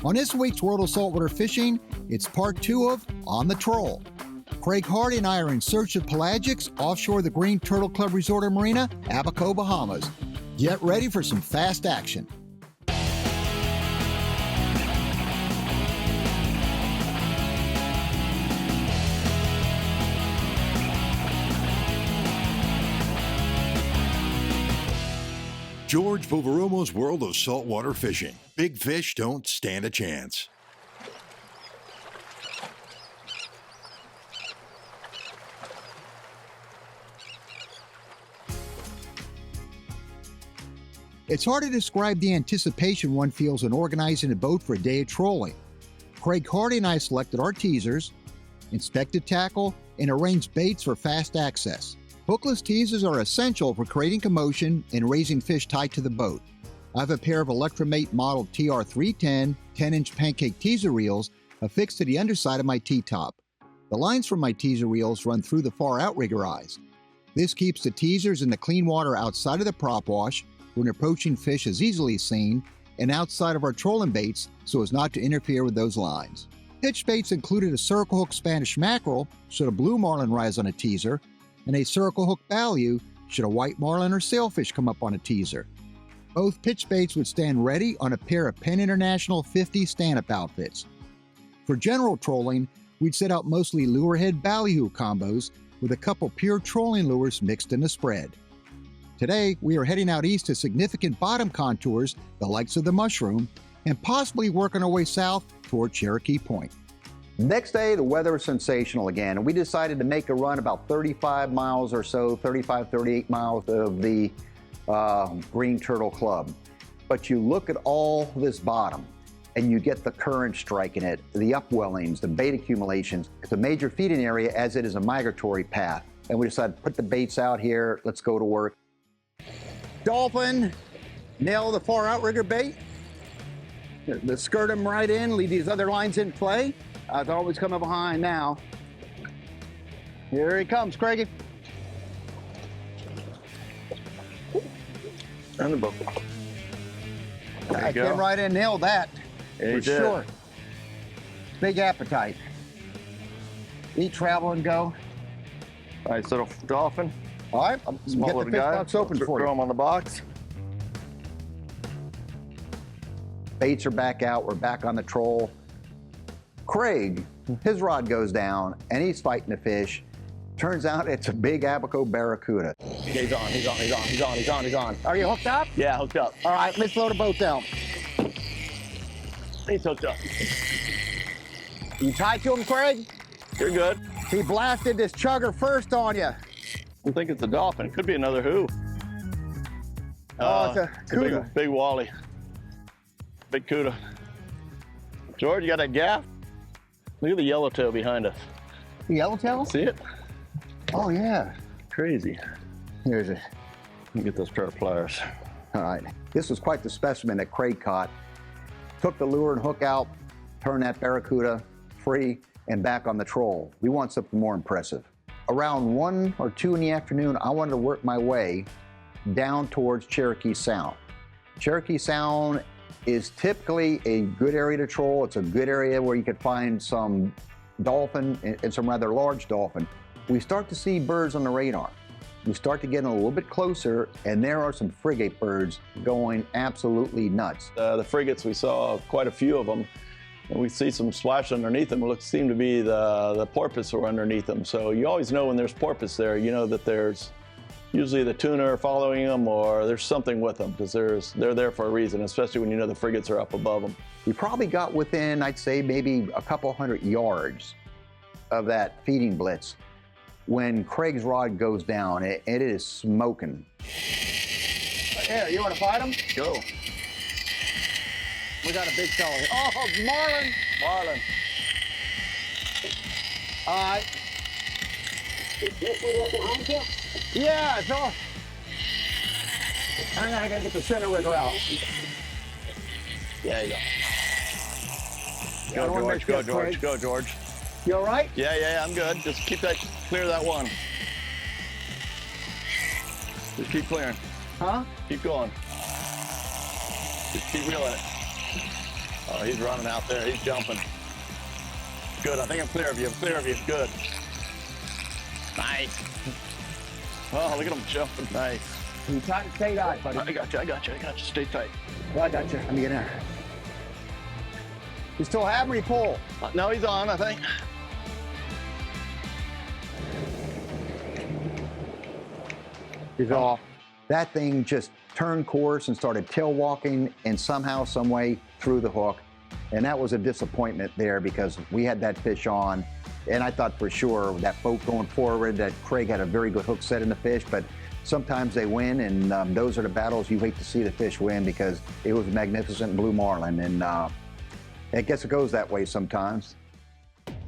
On this week's World of Saltwater Fishing, it's part 2 of On the Troll. Craig Hardy and I are in search of pelagics offshore the Green Turtle Club Resort and Marina, Abaco, Bahamas. Get ready for some fast action. George Poveromo's World of Saltwater Fishing. Big fish don't stand a chance. It's hard to describe the anticipation one feels in organizing a boat for a day of trolling. Craig Hardy and I selected our teasers, inspected tackle, and arranged baits for fast access. Hookless teasers are essential for creating commotion and raising fish tight to the boat. I have a pair of Electromate model TR310 10-inch pancake teaser reels affixed to the underside of my T-top. The lines from my teaser reels run through the far outrigger eyes. This keeps the teasers in the clean water outside of the prop wash when approaching fish is easily seen and outside of our trolling baits so as not to interfere with those lines. Pitch baits included a circle hook Spanish mackerel should a blue marlin rise on a teaser, and a circle hook value should a white marlin or sailfish come up on a teaser. Both pitch baits would stand ready on a pair of Penn International 50 stand-up outfits. For general trolling, we'd set out mostly lure head ballyhoo combos with a couple pure trolling lures mixed in the spread. Today, we are heading out east to significant bottom contours, the likes of the Mushroom, and possibly working our way south toward Cherokee Point. Next day, the weather was sensational again, and we decided to make a run about 35 miles or so, 35, 38 miles of the Green Turtle Club. But you look at all this bottom, and you get the current striking it, the upwellings, the bait accumulations. It's a major feeding area as it is a migratory path. And we decided to put the baits out here, let's go to work. Dolphin, nail the far outrigger bait. Let's skirt them right in, leave these other lines in play. It's always coming behind now. Here he comes, Craigie. And the boat. I came right in, nailed that. Yeah, for sure. Big appetite. Eat, travel, and go. Nice little dolphin. All right, Small get the little fish guy. box open for Throw you. him on the box. Baits are back out. We're back on the troll. Craig, his rod goes down, and he's fighting the fish. Turns out it's a big Abaco barracuda. He's on. Are you hooked up? Yeah, hooked up. All right, let's load the boat down. He's hooked up. You tied to him, Craig? You're good. He blasted this chugger first on you. I think it's a dolphin. It could be another who. Oh, it's a cuda. Big wally. Big cuda. George, you got that gaff? Look at the yellowtail behind us. The yellowtail? See it? Oh, yeah. Crazy. Here's it. Let me get those pair of pliers. All right. This was quite the specimen that Craig caught. Took the lure and hook out, turned that barracuda free, and back on the troll. We want something more impressive. Around 1 or 2 in the afternoon, I wanted to work my way down towards Cherokee Sound. Cherokee Sound is typically a good area to troll. It's a good area where you could find some dolphin and some rather large dolphin. We start to see birds on the radar. We start to get a little bit closer, and there are some frigate birds going absolutely nuts. The frigates, we saw quite a few of them. And we see some splash underneath them. It seemed to be the porpoise were underneath them. So you always know when there's porpoise there, you know that there's usually the tuna are following them or there's something with them because they're there for a reason, especially when you know the frigates are up above them. We probably got within, I'd say, maybe a couple hundred yards of that feeding blitz when Craig's rod goes down. It is smoking. Here, you want to fight him? Go. We got a big fellow here. Oh, Marlin! Marlin. All right. Yeah, it's all. I gotta get the center rigger out. Yeah, you go. I don't wanna make Go, that, George. Craig. Go, George. You all right? Yeah, I'm good. Just keep that, clear that one. Just keep clearing. Huh? Keep going. Just keep reeling it. Oh, he's running out there. He's jumping. Good. I think I'm clear of you. I'm clear of you. Good. Nice. Oh, look at him jumping. Nice. You tight, stay tight, buddy. I got you. I got you. I got you. Stay tight. I got you. Let me get in there. You still have me pull? No, he's on, I think. He's off. That thing just turned course and started tail walking and somehow, some way threw the hook. And that was a disappointment there because we had that fish on. And I thought for sure that boat going forward that Craig had a very good hook set in the fish, but sometimes they win, and those are the battles you wait to see the fish win because it was a magnificent blue marlin, and I guess it goes that way sometimes.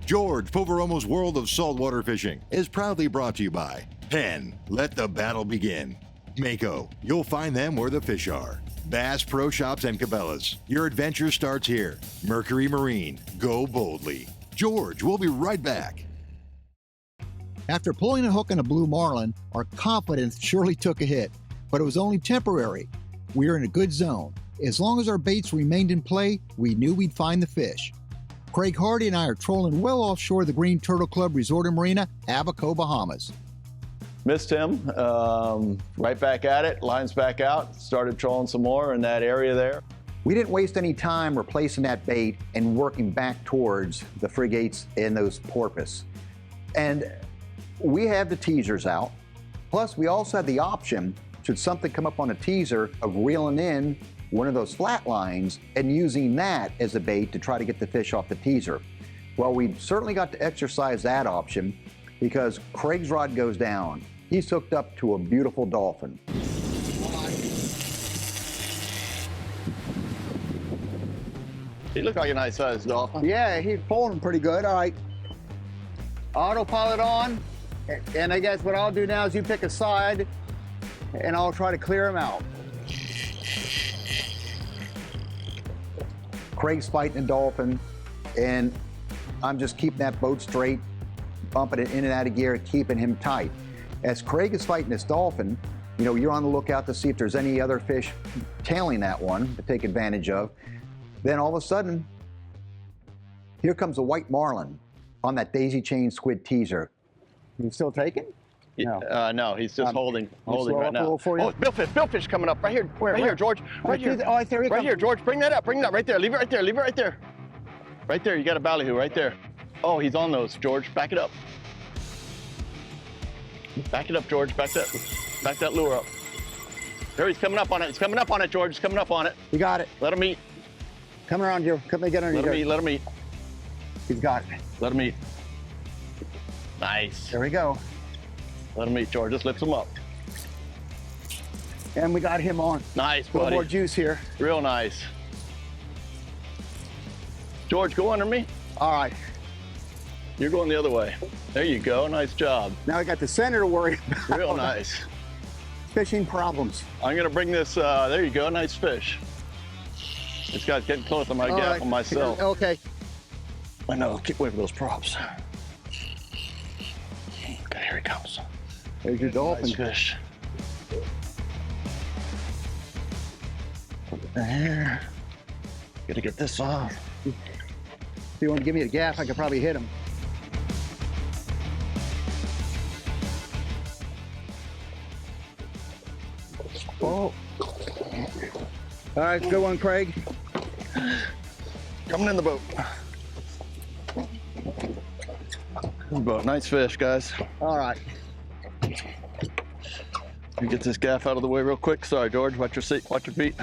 George Poveromo's World of Saltwater Fishing is proudly brought to you by Penn. Let the battle begin. Mako. You'll find them where the fish are. Bass Pro Shops and Cabela's. Your adventure starts here. Mercury Marine. Go boldly. George, we'll be right back. After pulling a hook on a blue marlin, our confidence surely took a hit, but it was only temporary. We were in a good zone. As long as our baits remained in play, we knew we'd find the fish. Craig Hardy and I are trolling well offshore the Green Turtle Club Resort and Marina, Abaco, Bahamas. Missed him. Right back at it. Lines back out. Started trolling some more in that area there. We didn't waste any time replacing that bait and working back towards the frigates and those porpoise. And we have the teasers out. Plus, we also had the option, should something come up on a teaser, of reeling in one of those flat lines and using that as a bait to try to get the fish off the teaser. Well, we certainly got to exercise that option because Craig's rod goes down. He's hooked up to a beautiful dolphin. He looked like a nice sized dolphin. Yeah, he's pulling pretty good. All right. Autopilot on. And I guess what I'll do now is you pick a side and I'll try to clear him out. Craig's fighting a dolphin and I'm just keeping that boat straight, bumping it in and out of gear, keeping him tight. As Craig is fighting this dolphin, you know, you're on the lookout to see if there's any other fish tailing that one to take advantage of. Then all of a sudden, here comes a white marlin on that daisy chain squid teaser. You still taking? No. No, he's just holding right now. Oh, it's billfish coming up right here. Right here, George. Right here. Oh, there he Right comes. here, George. Bring that up. Bring that right there. Leave it right there. Leave it right there. Right there. You got a ballyhoo right there. Oh, he's on those, George. Back it up. Back it up, George. Back that lure up. There, he's coming up on it. He's coming up on it, George. He's coming up on it. You got it. Let him eat. Come around here. Come and get underneath. Let him eat. He's got it. Let him eat. Nice. There we go. Let him eat, George. Just lift him up. And we got him on. Nice, A little buddy. more juice here. Real nice. George, go under me. All right. You're going the other way. There you go. Nice job. Now I got the center to worry about. Real nice. Fishing problems. I'm going to bring this. There you go. Nice fish. This guy's getting close. I'm going to gap on myself. Okay. I know. Keep away from those props. Okay, here he comes. There's your dolphin. Nice fish. There. Gotta get this off. If you want to give me a gap, I could probably hit him. Oh. All right, good one, Craig. Coming in the boat. Boat. Nice fish, guys. All right. You get this gaff out of the way real quick. Sorry, George. Watch your seat. Watch your feet.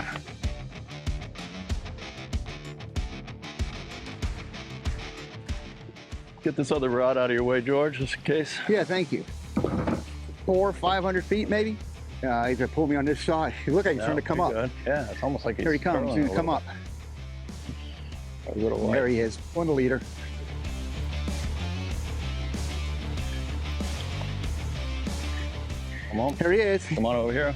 Get this other rod out of your way, George, just in case. Yeah, thank you. 400, 500 feet, maybe. He's gonna pull me on this side. Look like he's trying to come up. Good. Yeah, it's almost like he's Here he comes. He's gonna come up. There he is. On the leader. Come on. Here he is. Come on over here.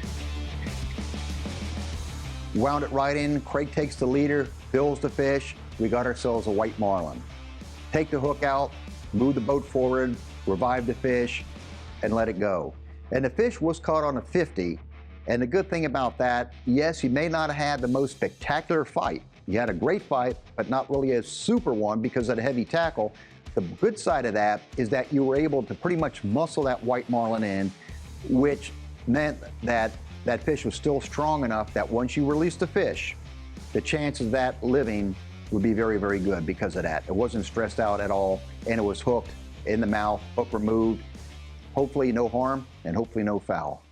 Wound it right in. Craig takes the leader, fills the fish. We got ourselves a white marlin. Take the hook out, move the boat forward, revive the fish, and let it go. And the fish was caught on a 50. And the good thing about that, yes, he may not have had the most spectacular fight, You had a great fight, but not really a super one because of the heavy tackle. The good side of that is that you were able to pretty much muscle that white marlin in, which meant that that fish was still strong enough that once you released the fish, the chances of that living would be very, very good because of that. It wasn't stressed out at all, and it was hooked in the mouth, hook removed. Hopefully no harm, and hopefully no foul.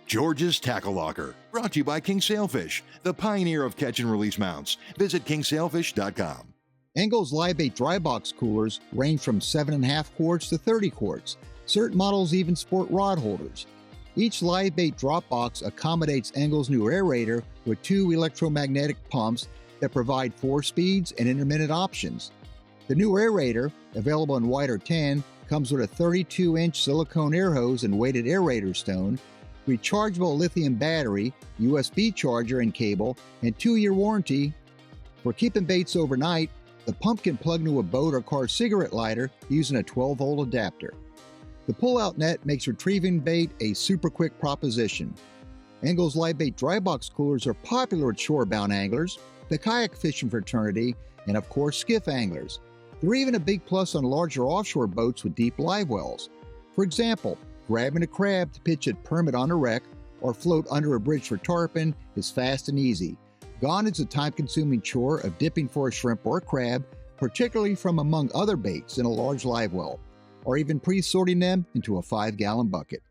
George's Tackle Locker, brought to you by King Sailfish, the pioneer of catch and release mounts. Visit kingsailfish.com. Engel's live bait dry box coolers range from 7.5 quarts to 30 quarts. Certain models even sport rod holders. Each live bait drop box accommodates Engel's new aerator with 2 electromagnetic pumps that provide 4 speeds and intermittent options. The new aerator, available in white or tan, comes with a 32-inch silicone air hose and weighted aerator stone, rechargeable lithium battery, USB charger and cable, and 2-year warranty. For keeping baits overnight, the pump can plug into a boat or car cigarette lighter using a 12-volt adapter. The pull-out net makes retrieving bait a super quick proposition. Engel's live bait dry box coolers are popular with shore-bound anglers, the kayak fishing fraternity, and of course skiff anglers. They're even a big plus on larger offshore boats with deep live wells. For example, grabbing a crab to pitch at permit on a wreck or float under a bridge for tarpon is fast and easy. Gone is the time-consuming chore of dipping for a shrimp or a crab, particularly from among other baits in a large live well, or even pre-sorting them into a 5-gallon bucket.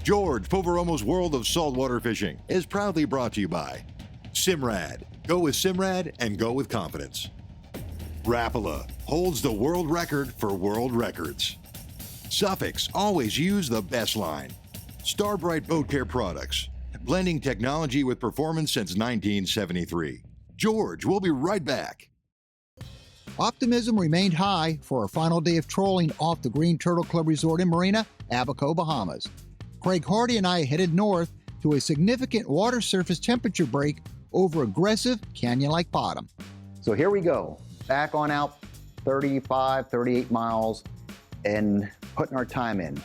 George Poveromo's World of Saltwater Fishing is proudly brought to you by Simrad. Go with Simrad and go with confidence. Rapala holds the world record for world records. Suffix, always use the best line. Starbright Boat Care Products, blending technology with performance since 1973. George, we'll be right back. Optimism remained high for our final day of trolling off the Green Turtle Club Resort in Marina, Abaco, Bahamas. Craig Hardy and I headed north to a significant water surface temperature break over aggressive canyon-like bottom. So here we go, back on out 35, 38 miles and putting our time in.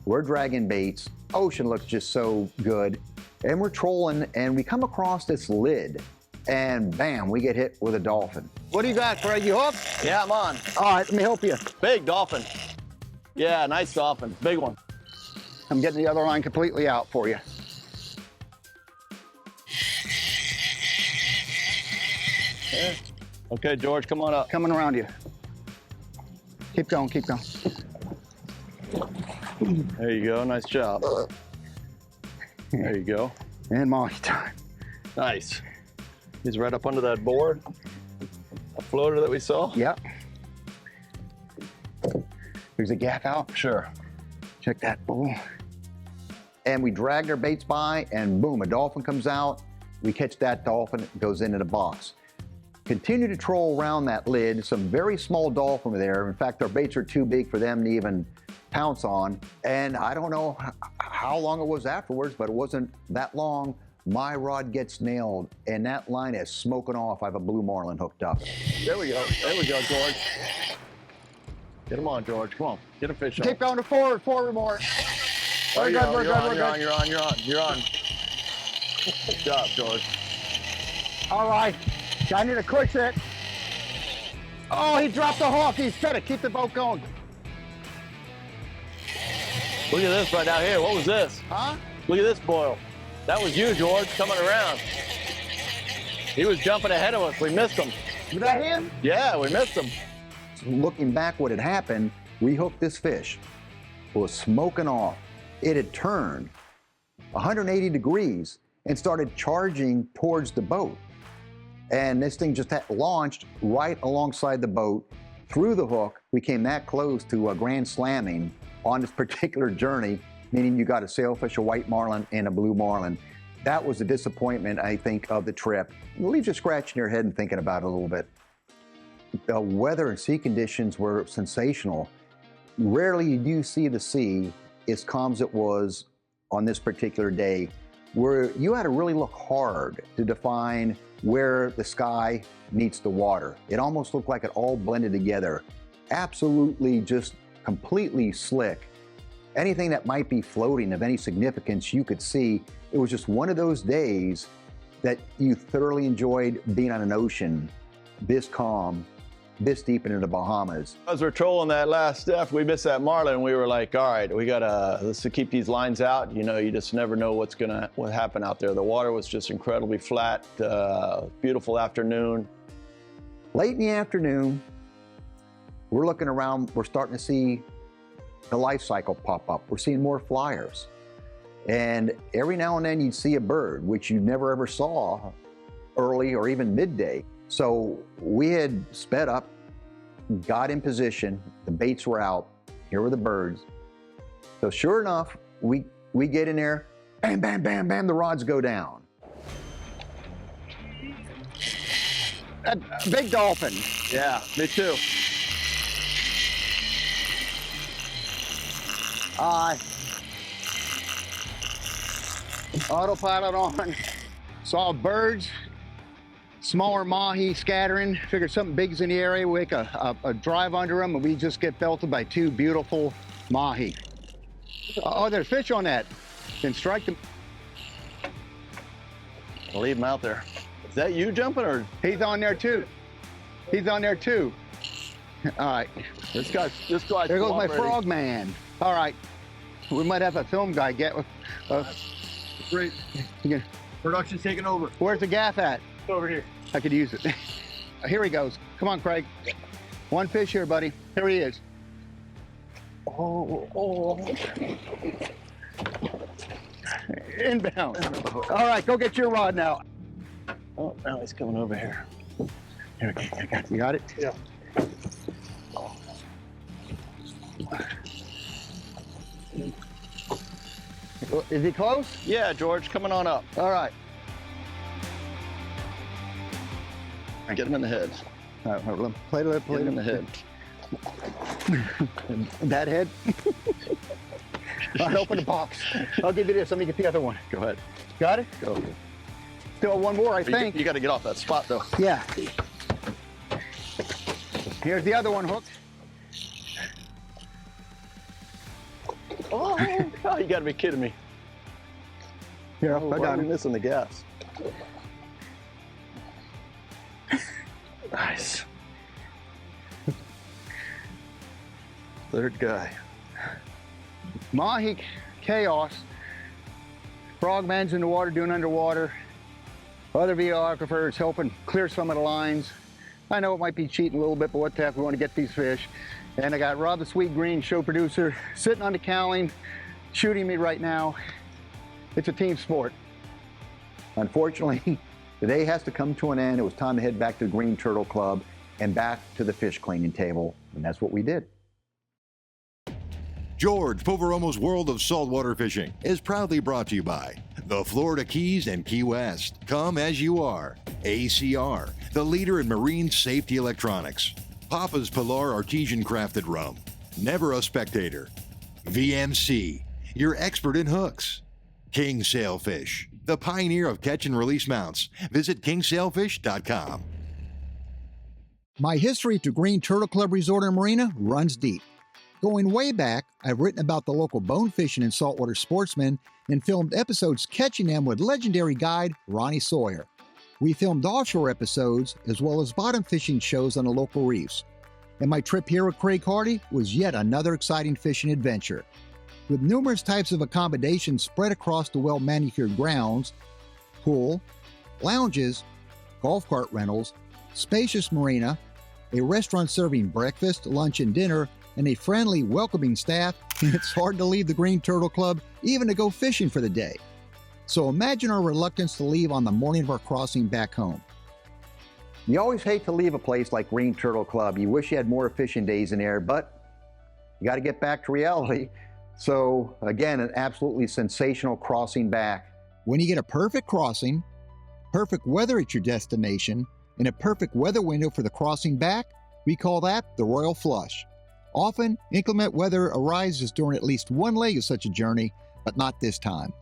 We're dragging baits, ocean looks just so good, and we're trolling and we come across this lid and bam, we get hit with a dolphin. What do you got, Craig? You hooked? Yeah, I'm on. All right, let me help you. Big dolphin. Yeah, nice dolphin. Big one. I'm getting the other line completely out for you. Yeah. Okay, George, come on up. Coming around you. Keep going, keep going. There you go, nice job. There you go. And mahi time. Nice. He's right up under that board. A floater that we saw? Yep. There's a gap out. Sure. Check that, boom. And we dragged our baits by and boom, a dolphin comes out. We catch that dolphin, it goes into the box. Continue to troll around that lid. Some very small dolphin were there. In fact, our baits are too big for them to even pounce on. And I don't know how long it was afterwards, but it wasn't that long. My rod gets nailed and that line is smoking off. I have a blue marlin hooked up. There we go, George. Get him on, George, come on, get a fish on. Keep going to forward more. We're good. You're on. Good job, George. All right, I need to push it. Oh, he dropped the hook. He's got to keep the boat going. Look at this right out here. What was this? Huh? Look at this boil. That was you, George, coming around. He was jumping ahead of us. We missed him. Was that him? Yeah, we missed him. Looking back what had happened, we hooked this fish. It was smoking off. It had turned 180 degrees and started charging towards the boat. And this thing just launched right alongside the boat, through the hook. We came that close to grand slamming on this particular journey, meaning you got a sailfish, a white marlin, and a blue marlin. That was the disappointment, I think, of the trip. It leaves you scratching your head and thinking about it a little bit. The weather and sea conditions were sensational. Rarely do you see the sea as calm as it was on this particular day, where you had to really look hard to define where the sky meets the water. It almost looked like it all blended together. Absolutely just completely slick. Anything that might be floating of any significance you could see. It was just one of those days that you thoroughly enjoyed being on an ocean this calm, this deep into the Bahamas? As we're trolling that last depth, we missed that Marlin. We were like, all right, we let's keep these lines out. You know, you just never know what happen out there. The water was just incredibly flat, beautiful afternoon. Late in the afternoon, we're looking around, we're starting to see the life cycle pop up. We're seeing more flyers. And every now and then you'd see a bird, which you never ever saw early or even midday. So we had sped up, got in position, the baits were out, here were the birds. So sure enough, we get in there, bam, bam, bam, bam, the rods go down. A big dolphin. Yeah, me too. Autopilot on, saw birds, smaller mahi scattering, figured something big's in the area, we make a drive under them, and we just get belted by two beautiful mahi. Oh, there's fish on that. Then strike them. I'll leave him out there. Is that you jumping or? He's on there too. He's on there too. All right. This guy's There goes my frog man. All right. We might have a film guy get with. Great. Production's taking over. Where's the gaff at? It's over here. I could use it. Here he goes. Come on, Craig. One fish here, buddy. Here he is. Oh. Inbound. All right, go get your rod now. Oh, now he's coming over here. Here, okay, I got it. You got it? Yeah. Is he close? Yeah, George, coming on up. All right. Get him in the head. All right, play it. Get him in the head. That head? All right, open the box. I'll give you this. Let me get the other one. Go ahead. Got it? Go. Still one more, I think. You got to get off that spot, though. Yeah. Here's the other one hooked. Oh, you got to be kidding me. Here, Oh, I why got am I him. missing the gas? Nice. Third guy. Mahi chaos. Frogman's in the water doing underwater. Other videographers helping clear some of the lines. I know it might be cheating a little bit, but what the heck, we want to get these fish. And I got Rob the Sweet Green, show producer, sitting on the cowling, shooting me right now. It's a team sport. Unfortunately, the day has to come to an end. It was time to head back to the Green Turtle Club and back to the fish cleaning table, and that's what we did. George Poveromo's World of Saltwater Fishing is proudly brought to you by the Florida Keys and Key West. Come as you are. ACR, the leader in marine safety electronics. Papa's Pilar Artesian Crafted Rum. Never a Spectator. VMC, your expert in hooks. King Sailfish, the pioneer of catch and release mounts. Visit kingsailfish.com. My history to Green Turtle Club Resort and Marina runs deep. Going way back, I've written about the local bone fishing and saltwater sportsmen and filmed episodes catching them with legendary guide Ronnie Sawyer. We filmed offshore episodes as well as bottom fishing shows on the local reefs. And my trip here with Craig Hardy was yet another exciting fishing adventure. With numerous types of accommodations spread across the well-manicured grounds, pool, lounges, golf cart rentals, spacious marina, a restaurant serving breakfast, lunch, and dinner, and a friendly, welcoming staff, it's hard to leave the Green Turtle Club even to go fishing for the day. So imagine our reluctance to leave on the morning of our crossing back home. You always hate to leave a place like Green Turtle Club. You wish you had more fishing days in there, but you got to get back to reality. So again, an absolutely sensational crossing back. When you get a perfect crossing, perfect weather at your destination, and a perfect weather window for the crossing back, we call that the Royal Flush. Often, inclement weather arises during at least one leg of such a journey, but not this time.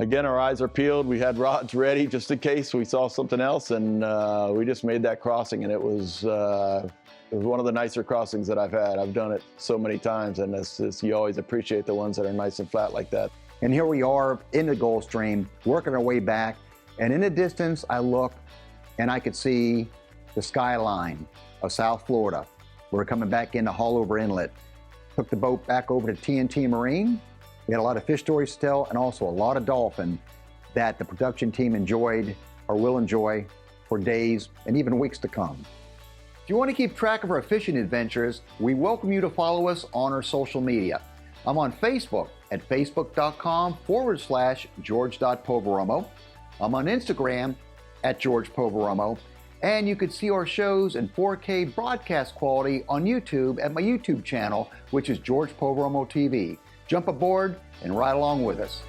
Again, our eyes are peeled. We had rods ready just in case we saw something else, and we just made that crossing, and it was one of the nicer crossings that I've had. I've done it so many times, and you always appreciate the ones that are nice and flat like that. And here we are in the Gulf Stream, working our way back. And in the distance, I looked and I could see the skyline of South Florida. We're coming back into Haulover Inlet. Took the boat back over to TNT Marine. We had a lot of fish stories to tell and also a lot of dolphin that the production team enjoyed or will enjoy for days and even weeks to come. If you want to keep track of our fishing adventures, we welcome you to follow us on our social media. I'm on Facebook at facebook.com/George.Poveromo. I'm on Instagram at George Poveromo. And you can see our shows in 4K broadcast quality on YouTube at my YouTube channel, which is George Poveromo TV. Jump aboard and ride along with us.